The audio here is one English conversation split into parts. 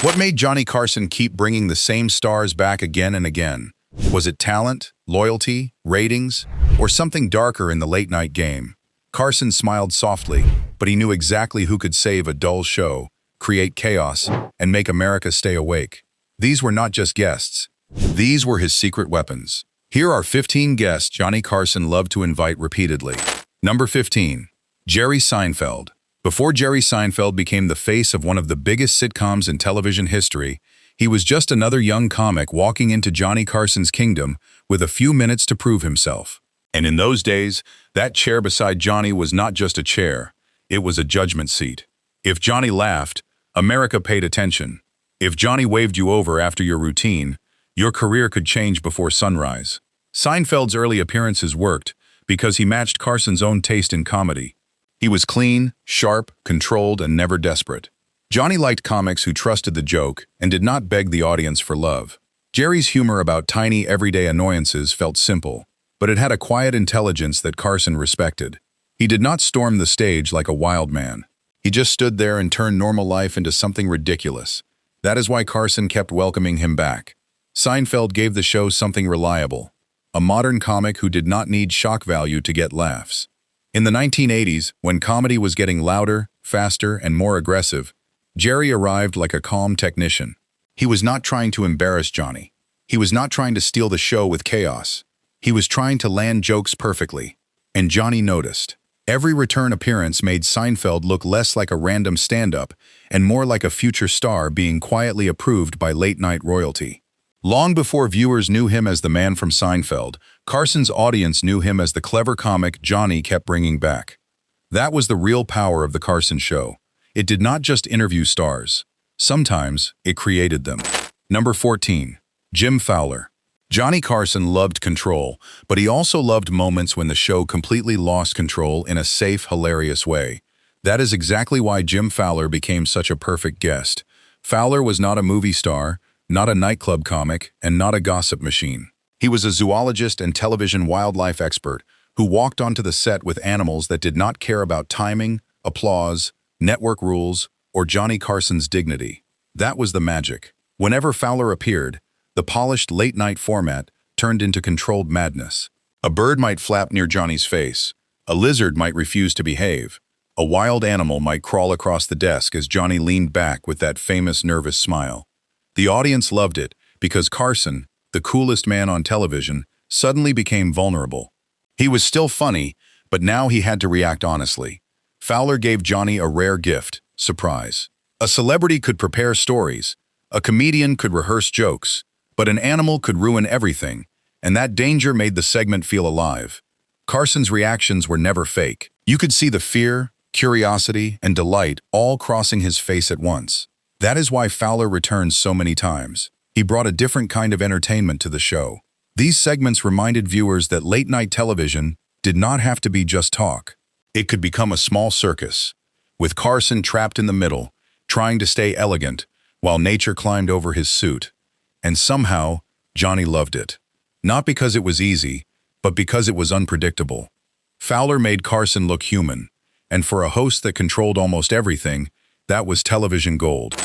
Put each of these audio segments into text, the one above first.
What made Johnny Carson keep bringing the same stars back again and again? Was it talent, loyalty, ratings, or something darker in the late-night game? Carson smiled softly, but he knew exactly who could save a dull show, create chaos, and make America stay awake. These were not just guests. These were his secret weapons. Here are 15 guests Johnny Carson loved to invite repeatedly. Number 15. Jerry Seinfeld. Before Jerry Seinfeld became the face of one of the biggest sitcoms in television history, he was just another young comic walking into Johnny Carson's kingdom with a few minutes to prove himself. And in those days, that chair beside Johnny was not just a chair, it was a judgment seat. If Johnny laughed, America paid attention. If Johnny waved you over after your routine, your career could change before sunrise. Seinfeld's early appearances worked because he matched Carson's own taste in comedy. He was clean, sharp, controlled, and never desperate. Johnny liked comics who trusted the joke and did not beg the audience for love. Jerry's humor about tiny, everyday annoyances felt simple, but it had a quiet intelligence that Carson respected. He did not storm the stage like a wild man. He just stood there and turned normal life into something ridiculous. That is why Carson kept welcoming him back. Seinfeld gave the show something reliable, a modern comic who did not need shock value to get laughs. In the 1980s, when comedy was getting louder, faster, and more aggressive, Jerry arrived like a calm technician. He was not trying to embarrass Johnny. He was not trying to steal the show with chaos. He was trying to land jokes perfectly. And Johnny noticed. Every return appearance made Seinfeld look less like a random stand-up and more like a future star being quietly approved by late-night royalty. Long before viewers knew him as the man from Seinfeld, Carson's audience knew him as the clever comic Johnny kept bringing back. That was the real power of The Carson Show. It did not just interview stars. Sometimes it created them. Number 14. Jim Fowler. Johnny Carson loved control, but he also loved moments when the show completely lost control in a safe, hilarious way. That is exactly why Jim Fowler became such a perfect guest. Fowler was not a movie star, not a nightclub comic, and not a gossip machine. He was a zoologist and television wildlife expert who walked onto the set with animals that did not care about timing, applause, network rules, or Johnny Carson's dignity. That was the magic. Whenever Fowler appeared, the polished late-night format turned into controlled madness. A bird might flap near Johnny's face. A lizard might refuse to behave. A wild animal might crawl across the desk as Johnny leaned back with that famous nervous smile. The audience loved it because Carson, the coolest man on television, suddenly became vulnerable. He was still funny, but now he had to react honestly. Fowler gave Johnny a rare gift, surprise. A celebrity could prepare stories, a comedian could rehearse jokes, but an animal could ruin everything, and that danger made the segment feel alive. Carson's reactions were never fake. You could see the fear, curiosity, and delight all crossing his face at once. That is why Fowler returned so many times. He brought a different kind of entertainment to the show. These segments reminded viewers that late-night television did not have to be just talk. It could become a small circus, with Carson trapped in the middle, trying to stay elegant, while nature climbed over his suit. And somehow, Johnny loved it. Not because it was easy, but because it was unpredictable. Fowler made Carson look human, and for a host that controlled almost everything, that was television gold.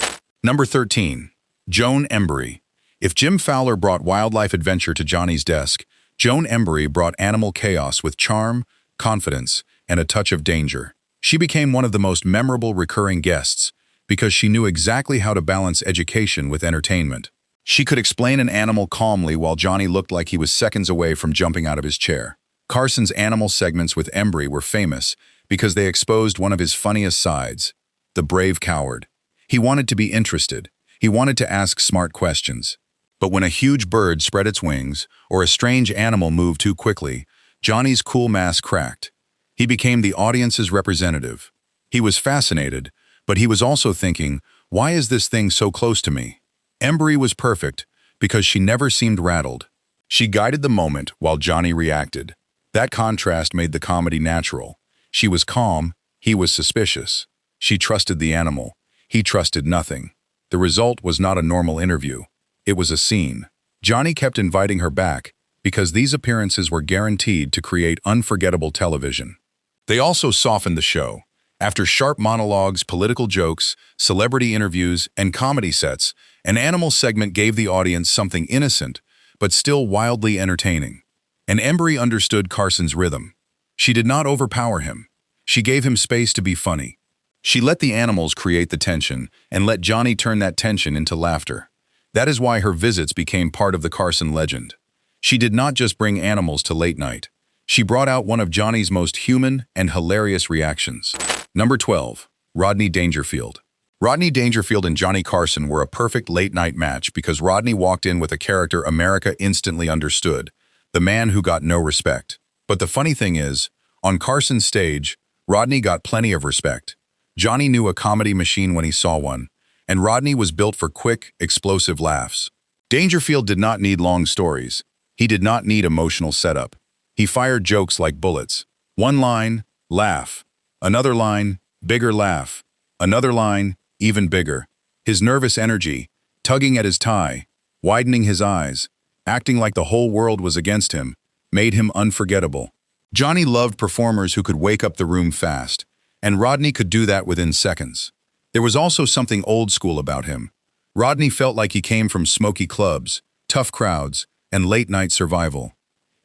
Number 13. Joan Embery. If Jim Fowler brought wildlife adventure to Johnny's desk, Joan Embery brought animal chaos with charm, confidence, and a touch of danger. She became one of the most memorable recurring guests because she knew exactly how to balance education with entertainment. She could explain an animal calmly while Johnny looked like he was seconds away from jumping out of his chair. Carson's animal segments with Embery were famous because they exposed one of his funniest sides, the brave coward. He wanted to be interested. He wanted to ask smart questions. But when a huge bird spread its wings or a strange animal moved too quickly, Johnny's cool mask cracked. He became the audience's representative. He was fascinated, but he was also thinking, why is this thing so close to me? Embery was perfect because she never seemed rattled. She guided the moment while Johnny reacted. That contrast made the comedy natural. She was calm, he was suspicious. She trusted the animal. He trusted nothing. The result was not a normal interview. It was a scene. Johnny kept inviting her back because these appearances were guaranteed to create unforgettable television. They also softened the show. After sharp monologues, political jokes, celebrity interviews, and comedy sets, an animal segment gave the audience something innocent, but still wildly entertaining. And Embery understood Carson's rhythm. She did not overpower him. She gave him space to be funny. She let the animals create the tension and let Johnny turn that tension into laughter. That is why her visits became part of the Carson legend. She did not just bring animals to late night. She brought out one of Johnny's most human and hilarious reactions. Number 12. Rodney Dangerfield. Rodney Dangerfield and Johnny Carson were a perfect late-night match because Rodney walked in with a character America instantly understood, the man who got no respect. But the funny thing is, on Carson's stage, Rodney got plenty of respect. Johnny knew a comedy machine when he saw one, and Rodney was built for quick, explosive laughs. Dangerfield did not need long stories. He did not need emotional setup. He fired jokes like bullets. One line, laugh. Another line, bigger laugh. Another line, even bigger. His nervous energy, tugging at his tie, widening his eyes, acting like the whole world was against him, made him unforgettable. Johnny loved performers who could wake up the room fast, and Rodney could do that within seconds. There was also something old school about him. Rodney felt like he came from smoky clubs, tough crowds, and late-night survival.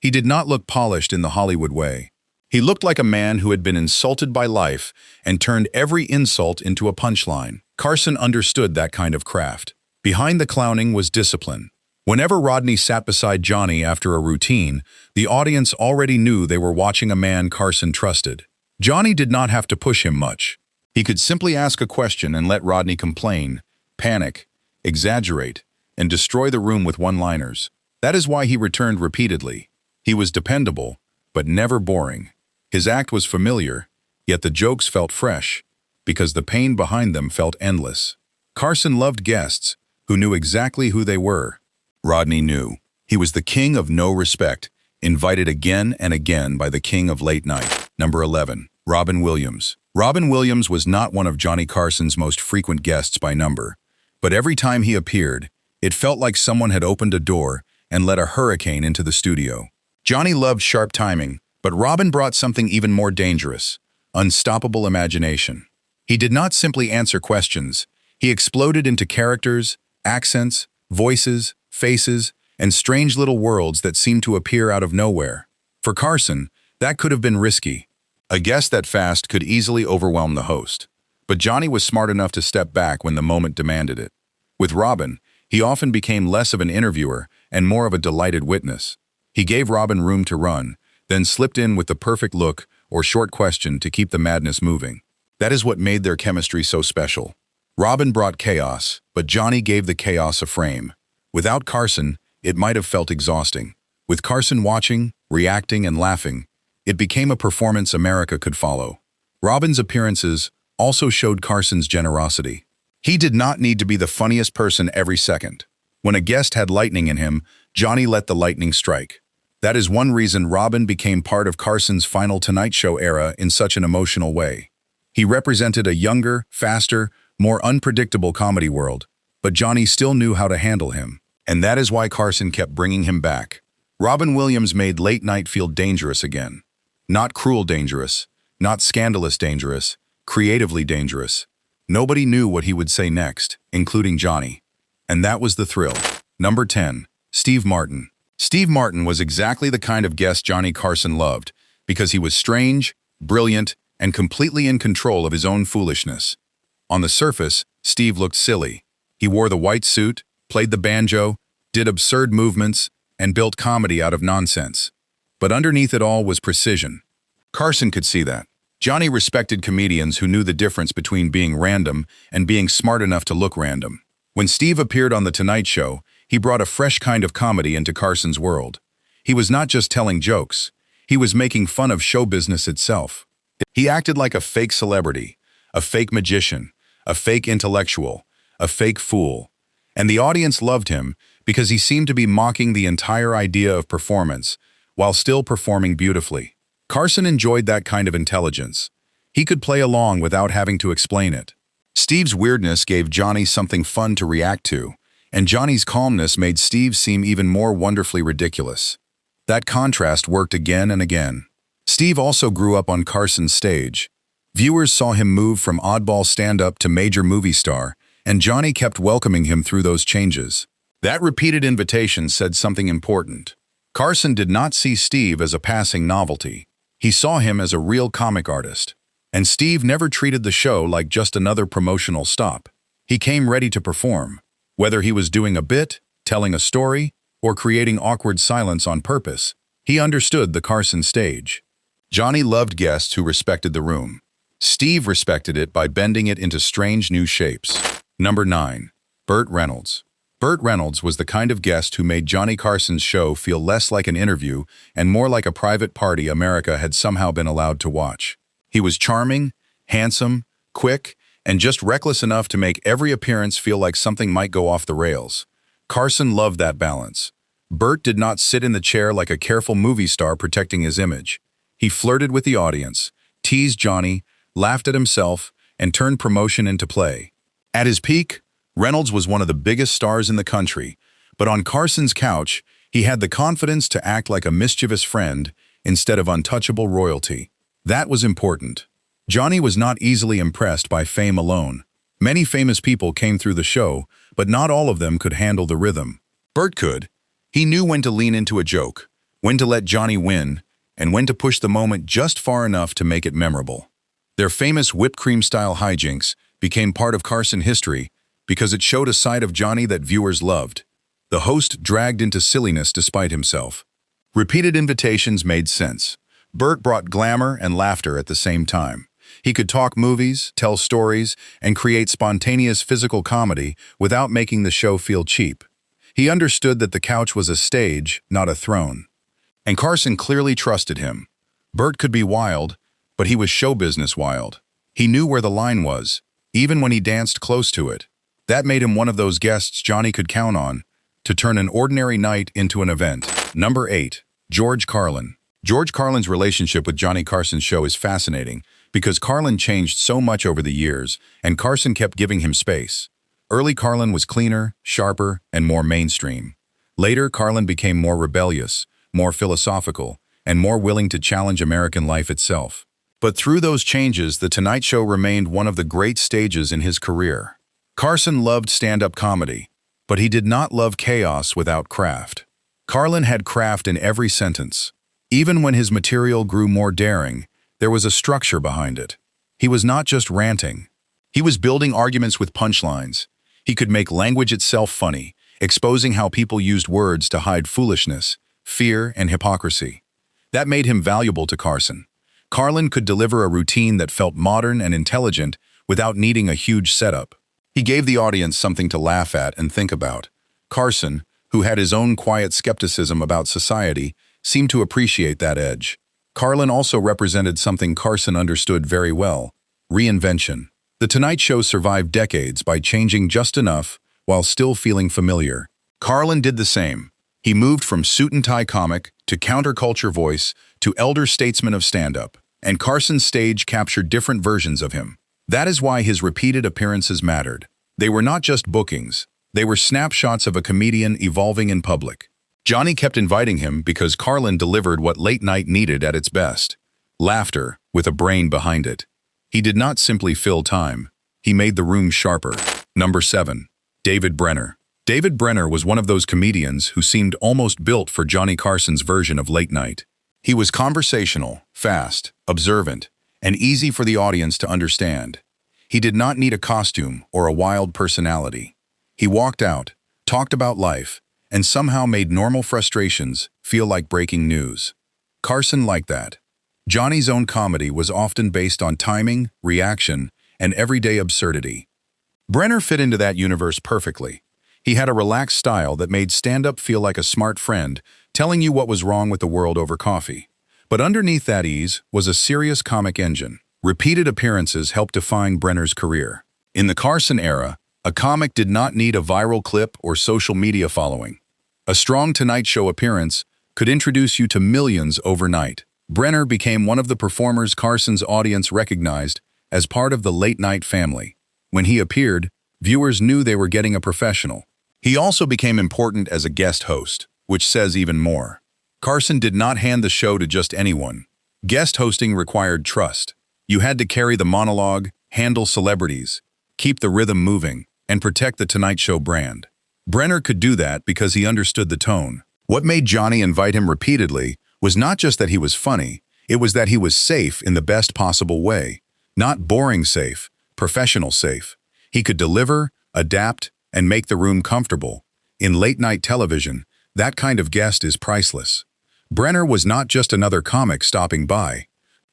He did not look polished in the Hollywood way. He looked like a man who had been insulted by life and turned every insult into a punchline. Carson understood that kind of craft. Behind the clowning was discipline. Whenever Rodney sat beside Johnny after a routine, the audience already knew they were watching a man Carson trusted. Johnny did not have to push him much. He could simply ask a question and let Rodney complain, panic, exaggerate, and destroy the room with one-liners. That is why he returned repeatedly. He was dependable, but never boring. His act was familiar, yet the jokes felt fresh, because the pain behind them felt endless. Carson loved guests who knew exactly who they were. Rodney knew. He was the king of no respect, invited again and again by the king of late night. Number 11. Robin Williams. Robin Williams was not one of Johnny Carson's most frequent guests by number, but every time he appeared, it felt like someone had opened a door and let a hurricane into the studio. Johnny loved sharp timing, but Robin brought something even more dangerous: unstoppable imagination. He did not simply answer questions. He exploded into characters, accents, voices, faces, and strange little worlds that seemed to appear out of nowhere. For Carson, that could have been risky. A guest that fast could easily overwhelm the host. But Johnny was smart enough to step back when the moment demanded it. With Robin, he often became less of an interviewer and more of a delighted witness. He gave Robin room to run, then slipped in with the perfect look or short question to keep the madness moving. That is what made their chemistry so special. Robin brought chaos, but Johnny gave the chaos a frame. Without Carson, it might have felt exhausting. With Carson watching, reacting, and laughing, it became a performance America could follow. Robin's appearances also showed Carson's generosity. He did not need to be the funniest person every second. When a guest had lightning in him, Johnny let the lightning strike. That is one reason Robin became part of Carson's final Tonight Show era in such an emotional way. He represented a younger, faster, more unpredictable comedy world, but Johnny still knew how to handle him. And that is why Carson kept bringing him back. Robin Williams made late night feel dangerous again. Not cruel dangerous, not scandalous dangerous, creatively dangerous. Nobody knew what he would say next, including Johnny. And that was the thrill. Number 10. Steve Martin. Steve Martin was exactly the kind of guest Johnny Carson loved, because he was strange, brilliant, and completely in control of his own foolishness. On the surface, Steve looked silly. He wore the white suit, played the banjo, did absurd movements, and built comedy out of nonsense. But underneath it all was precision. Carson could see that. Johnny respected comedians who knew the difference between being random and being smart enough to look random. When Steve appeared on The Tonight Show, he brought a fresh kind of comedy into Carson's world. He was not just telling jokes. He was making fun of show business itself. He acted like a fake celebrity, a fake magician, a fake intellectual, a fake fool. And the audience loved him because he seemed to be mocking the entire idea of performance, while still performing beautifully. Carson enjoyed that kind of intelligence. He could play along without having to explain it. Steve's weirdness gave Johnny something fun to react to, and Johnny's calmness made Steve seem even more wonderfully ridiculous. That contrast worked again and again. Steve also grew up on Carson's stage. Viewers saw him move from oddball stand-up to major movie star, and Johnny kept welcoming him through those changes. That repeated invitation said something important. Carson did not see Steve as a passing novelty. He saw him as a real comic artist. And Steve never treated the show like just another promotional stop. He came ready to perform, whether he was doing a bit, telling a story, or creating awkward silence on purpose. He understood the Carson stage. Johnny loved guests who respected the room. Steve respected it by bending it into strange new shapes. Number 9. Burt Reynolds. Burt Reynolds was the kind of guest who made Johnny Carson's show feel less like an interview and more like a private party America had somehow been allowed to watch. He was charming, handsome, quick, and just reckless enough to make every appearance feel like something might go off the rails. Carson loved that balance. Burt did not sit in the chair like a careful movie star protecting his image. He flirted with the audience, teased Johnny, laughed at himself, and turned promotion into play. At his peak, Reynolds was one of the biggest stars in the country, but on Carson's couch, he had the confidence to act like a mischievous friend instead of untouchable royalty. That was important. Johnny was not easily impressed by fame alone. Many famous people came through the show, but not all of them could handle the rhythm. Burt could. He knew when to lean into a joke, when to let Johnny win, and when to push the moment just far enough to make it memorable. Their famous whipped cream-style hijinks became part of Carson history because it showed a side of Johnny that viewers loved. The host dragged into silliness despite himself. Repeated invitations made sense. Burt brought glamour and laughter at the same time. He could talk movies, tell stories, and create spontaneous physical comedy without making the show feel cheap. He understood that the couch was a stage, not a throne. And Carson clearly trusted him. Burt could be wild, but he was show business wild. He knew where the line was, even when he danced close to it. That made him one of those guests Johnny could count on to turn an ordinary night into an event. Number 8. George Carlin. George Carlin's relationship with Johnny Carson's show is fascinating because Carlin changed so much over the years and Carson kept giving him space. Early Carlin was cleaner, sharper, and more mainstream. Later, Carlin became more rebellious, more philosophical, and more willing to challenge American life itself. But through those changes, The Tonight Show remained one of the great stages in his career. Carson loved stand-up comedy, but he did not love chaos without craft. Carlin had craft in every sentence. Even when his material grew more daring, there was a structure behind it. He was not just ranting. He was building arguments with punchlines. He could make language itself funny, exposing how people used words to hide foolishness, fear, and hypocrisy. That made him valuable to Carson. Carlin could deliver a routine that felt modern and intelligent without needing a huge setup. He gave the audience something to laugh at and think about. Carson, who had his own quiet skepticism about society, seemed to appreciate that edge. Carlin also represented something Carson understood very well: reinvention. The Tonight Show survived decades by changing just enough while still feeling familiar. Carlin did the same. He moved from suit-and-tie comic to counterculture voice to elder statesman of stand-up, and Carson's stage captured different versions of him. That is why his repeated appearances mattered. They were not just bookings. They were snapshots of a comedian evolving in public. Johnny kept inviting him because Carlin delivered what late night needed at its best: laughter with a brain behind it. He did not simply fill time. He made the room sharper. Number 7. David Brenner. David Brenner was one of those comedians who seemed almost built for Johnny Carson's version of late night. He was conversational, fast, observant, and easy for the audience to understand. He did not need a costume or a wild personality. He walked out, talked about life, and somehow made normal frustrations feel like breaking news. Carson liked that. Johnny's own comedy was often based on timing, reaction, and everyday absurdity. Brenner fit into that universe perfectly. He had a relaxed style that made stand-up feel like a smart friend, telling you what was wrong with the world over coffee. But underneath that ease was a serious comic engine. Repeated appearances helped define Brenner's career. In the Carson era, a comic did not need a viral clip or social media following. A strong Tonight Show appearance could introduce you to millions overnight. Brenner became one of the performers Carson's audience recognized as part of the late-night family. When he appeared, viewers knew they were getting a professional. He also became important as a guest host, which says even more. Carson did not hand the show to just anyone. Guest hosting required trust. You had to carry the monologue, handle celebrities, keep the rhythm moving, and protect the Tonight Show brand. Brenner could do that because he understood the tone. What made Johnny invite him repeatedly was not just that he was funny, it was that he was safe in the best possible way. Not boring safe, professional safe. He could deliver, adapt, and make the room comfortable. In late-night television, that kind of guest is priceless. Brenner was not just another comic stopping by.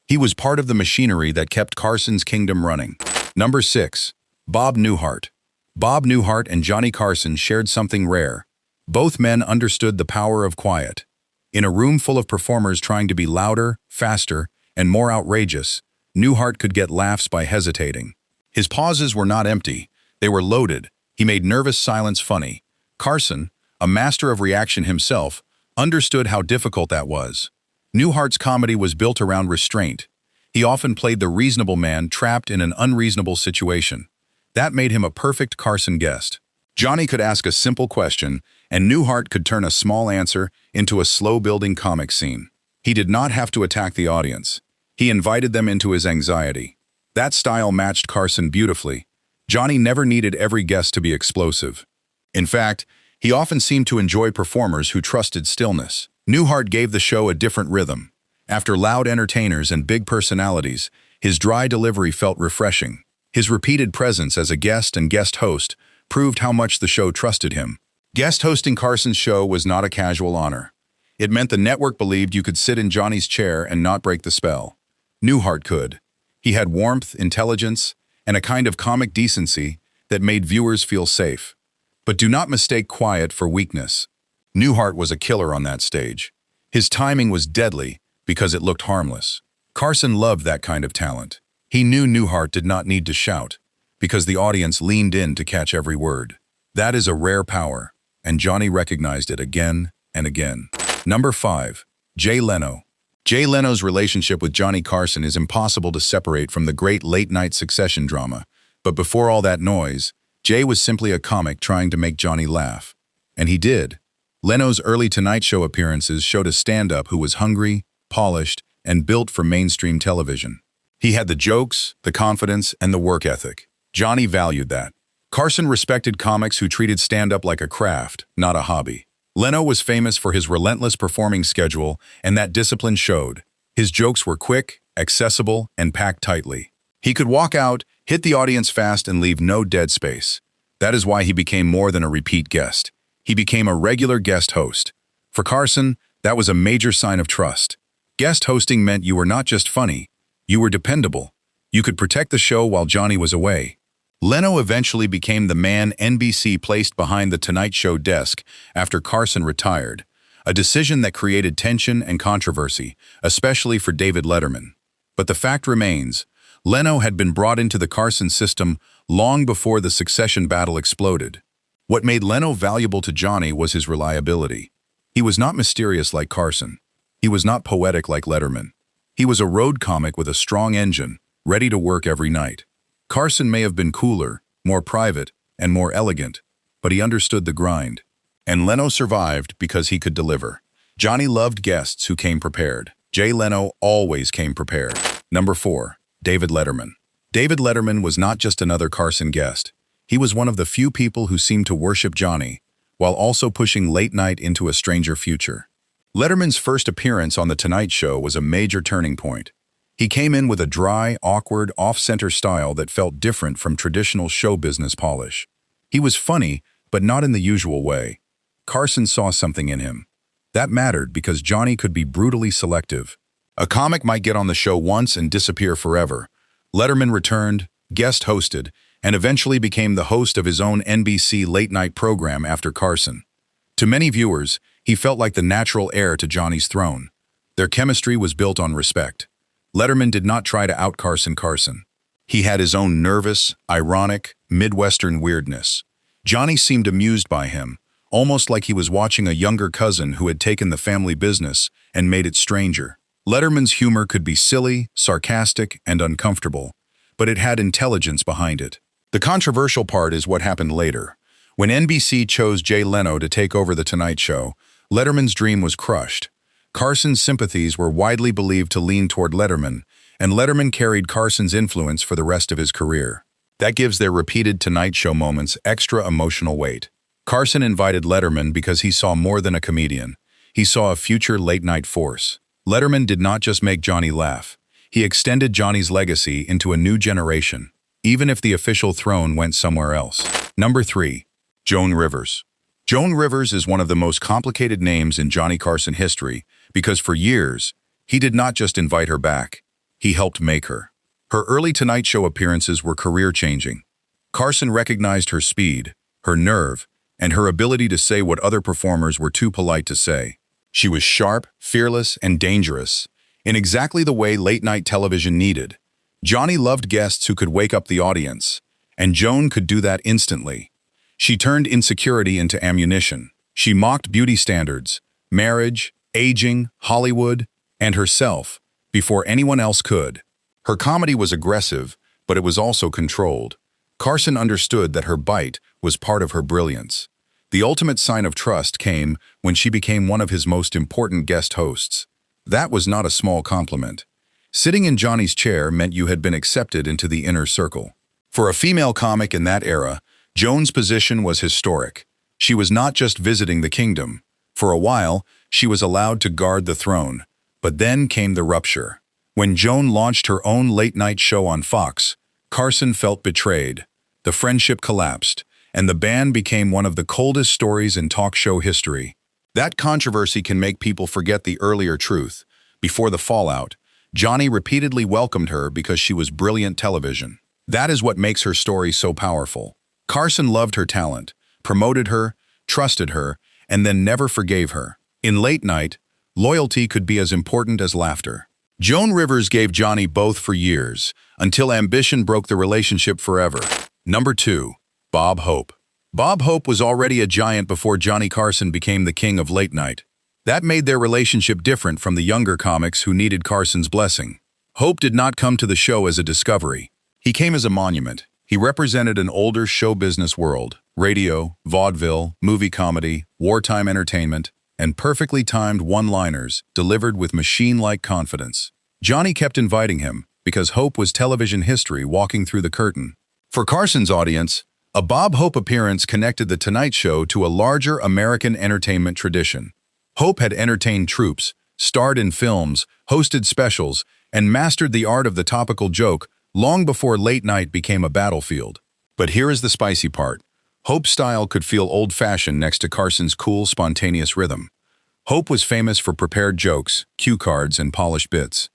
He was part of the machinery that kept Carson's kingdom running. Number 6. Bob Newhart. Bob Newhart and Johnny Carson shared something rare. Both men understood the power of quiet. In a room full of performers trying to be louder, faster, and more outrageous, Newhart could get laughs by hesitating. His pauses were not empty. They were loaded. He made nervous silence funny. Carson, a master of reaction himself, understood how difficult that was. Newhart's comedy was built around restraint. He often played the reasonable man trapped in an unreasonable situation. That made him a perfect Carson guest. Johnny could ask a simple question, and Newhart could turn a small answer into a slow-building comic scene. He did not have to attack the audience. He invited them into his anxiety. That style matched Carson beautifully. Johnny never needed every guest to be explosive. In fact, he often seemed to enjoy performers who trusted stillness. Newhart gave the show a different rhythm. After loud entertainers and big personalities, his dry delivery felt refreshing. His repeated presence as a guest and guest host proved how much the show trusted him. Guest hosting Carson's show was not a casual honor. It meant the network believed you could sit in Johnny's chair and not break the spell. Newhart could. He had warmth, intelligence, and a kind of comic decency that made viewers feel safe. But do not mistake quiet for weakness. Newhart was a killer on that stage. His timing was deadly because it looked harmless. Carson loved that kind of talent. He knew Newhart did not need to shout because the audience leaned in to catch every word. That is a rare power, and Johnny recognized it again and again. Number 5. Jay Leno. Jay Leno's relationship with Johnny Carson is impossible to separate from the great late-night succession drama. But before all that noise, Jay was simply a comic trying to make Johnny laugh. And he did. Leno's early Tonight Show appearances showed a stand-up who was hungry, polished, and built for mainstream television. He had the jokes, the confidence, and the work ethic. Johnny valued that. Carson respected comics who treated stand-up like a craft, not a hobby. Leno was famous for his relentless performing schedule, and that discipline showed. His jokes were quick, accessible, and packed tightly. He could walk out, hit the audience fast, and leave no dead space. That is why he became more than a repeat guest. He became a regular guest host. For Carson, that was a major sign of trust. Guest hosting meant you were not just funny, you were dependable. You could protect the show while Johnny was away. Leno eventually became the man NBC placed behind the Tonight Show desk after Carson retired, a decision that created tension and controversy, especially for David Letterman. But the fact remains, Leno had been brought into the Carson system long before the succession battle exploded. What made Leno valuable to Johnny was his reliability. He was not mysterious like Carson. He was not poetic like Letterman. He was a road comic with a strong engine, ready to work every night. Carson may have been cooler, more private, and more elegant, but he understood the grind. And Leno survived because he could deliver. Johnny loved guests who came prepared. Jay Leno always came prepared. Number 4. David Letterman. David Letterman was not just another Carson guest. He was one of the few people who seemed to worship Johnny, while also pushing late night into a stranger future. Letterman's first appearance on The Tonight Show was a major turning point. He came in with a dry, awkward, off-center style that felt different from traditional show business polish. He was funny, but not in the usual way. Carson saw something in him. That mattered because Johnny could be brutally selective. A comic might get on the show once and disappear forever. Letterman returned, guest hosted, and eventually became the host of his own NBC late-night program after Carson. To many viewers, he felt like the natural heir to Johnny's throne. Their chemistry was built on respect. Letterman did not try to out-Carson Carson. He had his own nervous, ironic, Midwestern weirdness. Johnny seemed amused by him, almost like he was watching a younger cousin who had taken the family business and made it stranger. Letterman's humor could be silly, sarcastic, and uncomfortable, but it had intelligence behind it. The controversial part is what happened later. When NBC chose Jay Leno to take over The Tonight Show, Letterman's dream was crushed. Carson's sympathies were widely believed to lean toward Letterman, and Letterman carried Carson's influence for the rest of his career. That gives their repeated Tonight Show moments extra emotional weight. Carson invited Letterman because he saw more than a comedian. He saw a future late-night force. Letterman did not just make Johnny laugh. He extended Johnny's legacy into a new generation, even if the official throne went somewhere else. Number 3. Joan Rivers. Joan Rivers is one of the most complicated names in Johnny Carson history because for years, he did not just invite her back, he helped make her. Her early Tonight Show appearances were career-changing. Carson recognized her speed, her nerve, and her ability to say what other performers were too polite to say. She was sharp, fearless, and dangerous, in exactly the way late-night television needed. Johnny loved guests who could wake up the audience, and Joan could do that instantly. She turned insecurity into ammunition. She mocked beauty standards, marriage, aging, Hollywood, and herself before anyone else could. Her comedy was aggressive, but it was also controlled. Carson understood that her bite was part of her brilliance. The ultimate sign of trust came when she became one of his most important guest hosts. That was not a small compliment. Sitting in Johnny's chair meant you had been accepted into the inner circle. For a female comic in that era, Joan's position was historic. She was not just visiting the kingdom. For a while, she was allowed to guard the throne. But then came the rupture. When Joan launched her own late-night show on Fox, Carson felt betrayed. The friendship collapsed, and the band became one of the coldest stories in talk show history. That controversy can make people forget the earlier truth. Before the fallout, Johnny repeatedly welcomed her because she was brilliant television. That is what makes her story so powerful. Carson loved her talent, promoted her, trusted her, and then never forgave her. In late night, loyalty could be as important as laughter. Joan Rivers gave Johnny both for years, until ambition broke the relationship forever. Number 2. Bob Hope. Bob Hope was already a giant before Johnny Carson became the king of late night. That made their relationship different from the younger comics who needed Carson's blessing. Hope did not come to the show as a discovery. He came as a monument. He represented an older show business world, radio, vaudeville, movie comedy, wartime entertainment, and perfectly timed one-liners delivered with machine-like confidence. Johnny kept inviting him because Hope was television history walking through the curtain. For Carson's audience, a Bob Hope appearance connected The Tonight Show to a larger American entertainment tradition. Hope had entertained troops, starred in films, hosted specials, and mastered the art of the topical joke long before late night became a battlefield. But here is the spicy part. Hope's style could feel old-fashioned next to Carson's cool, spontaneous rhythm. Hope was famous for prepared jokes, cue cards, and polished bits.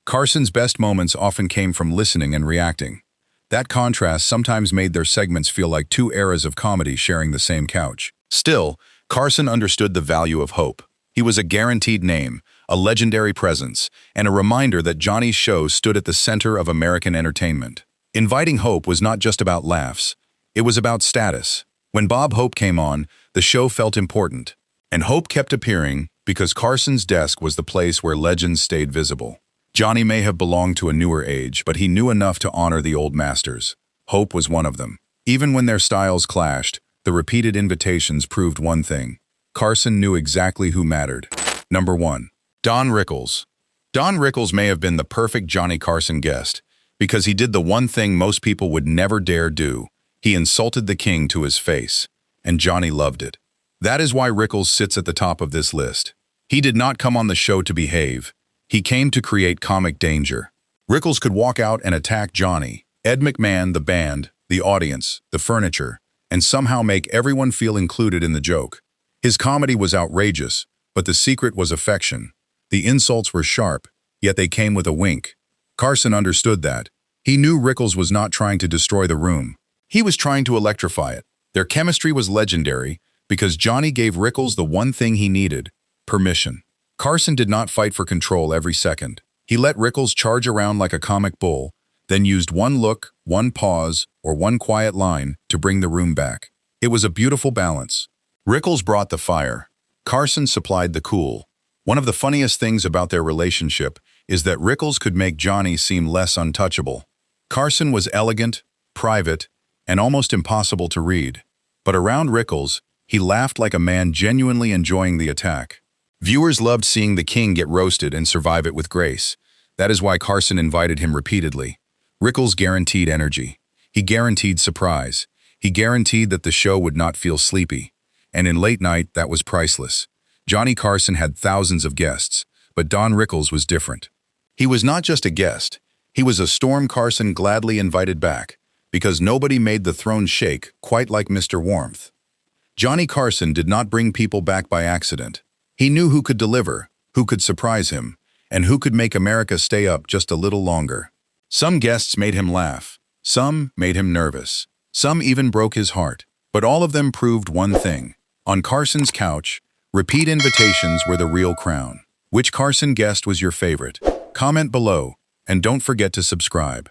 Carson's best moments often came from listening and reacting. That contrast sometimes made their segments feel like two eras of comedy sharing the same couch. Still, Carson understood the value of Hope. He was a guaranteed name, a legendary presence, and a reminder that Johnny's show stood at the center of American entertainment. Inviting Hope was not just about laughs. It was about status. When Bob Hope came on, the show felt important. And Hope kept appearing because Carson's desk was the place where legends stayed visible. Johnny may have belonged to a newer age, but he knew enough to honor the old masters. Hope was one of them. Even when their styles clashed, the repeated invitations proved one thing. Carson knew exactly who mattered. Number 1. Don Rickles. Don Rickles may have been the perfect Johnny Carson guest because he did the one thing most people would never dare do. He insulted the king to his face, and Johnny loved it. That is why Rickles sits at the top of this list. He did not come on the show to behave. He came to create comic danger. Rickles could walk out and attack Johnny, Ed McMahon, the band, the audience, the furniture, and somehow make everyone feel included in the joke. His comedy was outrageous, but the secret was affection. The insults were sharp, yet they came with a wink. Carson understood that. He knew Rickles was not trying to destroy the room. He was trying to electrify it. Their chemistry was legendary because Johnny gave Rickles the one thing he needed: permission. Carson did not fight for control every second. He let Rickles charge around like a comic bull, then used one look, one pause, or one quiet line to bring the room back. It was a beautiful balance. Rickles brought the fire. Carson supplied the cool. One of the funniest things about their relationship is that Rickles could make Johnny seem less untouchable. Carson was elegant, private, and almost impossible to read. But around Rickles, he laughed like a man genuinely enjoying the attack. Viewers loved seeing the king get roasted and survive it with grace. That is why Carson invited him repeatedly. Rickles guaranteed energy. He guaranteed surprise. He guaranteed that the show would not feel sleepy. And in late night, that was priceless. Johnny Carson had thousands of guests, but Don Rickles was different. He was not just a guest. He was a storm Carson gladly invited back, because nobody made the throne shake quite like Mr. Warmth. Johnny Carson did not bring people back by accident. He knew who could deliver, who could surprise him, and who could make America stay up just a little longer. Some guests made him laugh. Some made him nervous. Some even broke his heart. But all of them proved one thing. On Carson's couch, repeat invitations were the real crown. Which Carson guest was your favorite? Comment below, and don't forget to subscribe.